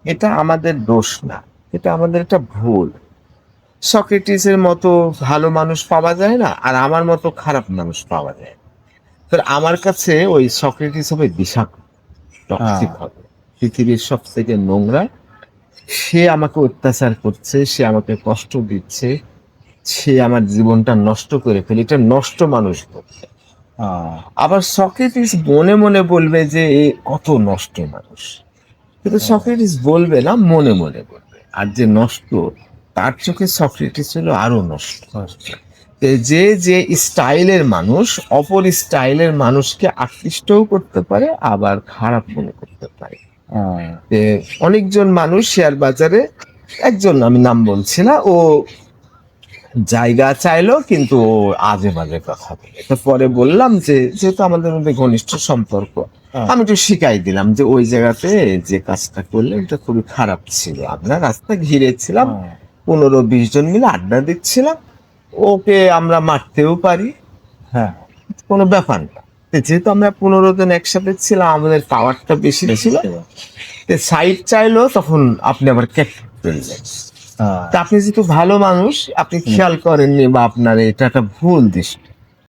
এটা আমাদের দোষ না, এটা আমাদের একটা ভুল। সক্রেটিসের মতো ভালো মানুষ পাওয়া যায় না, আর আমার মতো খারাপ মানুষ পাওয়া যায় না। তো আমার কাছে ওই সক্রেটিস হবে বিষাক্ত, টক্সিক হ্যাঁ, হবে, পৃথিবীর সবথেকে নোংরা। সে আমাকে অত্যাচার করছে, সে আমাকে কষ্ট দিচ্ছে, সে আমার জীবনটা নষ্ট করে ফেলে, এটা নষ্ট মানুষ বলবে। হ্যাঁ, আবার সক্রেটিস মনে মনে বলবে যে এ কত নষ্ট মানুষ, কিন্তু হ্যাঁ, সক্রেটিস বলবে না, মনে মনে বলবে। আর যে নষ্ট, তার চোখে সক্রেটিস হলো আরো নষ্ট। বুঝছি। যে যে স্টাইলের মানুষ অপর স্টাইলের মানুষকে আকৃষ্টও করতে পারে, আবার খারাপ মনে করতে পারে। হ্যাঁ, যে অনেকজন মানুষ শেয়ার বাজারে, একজন আমি নাম বলছি না, ও জায়গা চাইলো কিন্তু ও আজে বাজে কথা বলে। তো পরে বললাম যে যেহেতু আমাদের মধ্যে ঘনিষ্ঠ সম্পর্ক, হ্যাঁ, আমি একটু শিখাই দিলাম যে ওই জায়গাতে যে কাজটা করলে এটা খুবই খারাপ ছিল। আমরা রাস্তা ঘিরে ছিলাম, হ্যাঁ, 15-20 জন মিলে আড্ডা দিচ্ছিলাম, ওকে আমরা মারতেও পারি, হ্যাঁ, কোনো ব্যাপার না। তো যেহেতু আমরা 15 জন একসাথে ছিলাম, আমাদের পাওয়ারটা বেশি ছিল, সাইড চাইলো তখন আপনি আবার কেক ফেললেন। হ্যাঁ, তা আপনি যেহেতু ভালো মানুষ, আপনি খেয়াল করেননি, বা আপনার এটা একটা ভুল দৃষ্টি।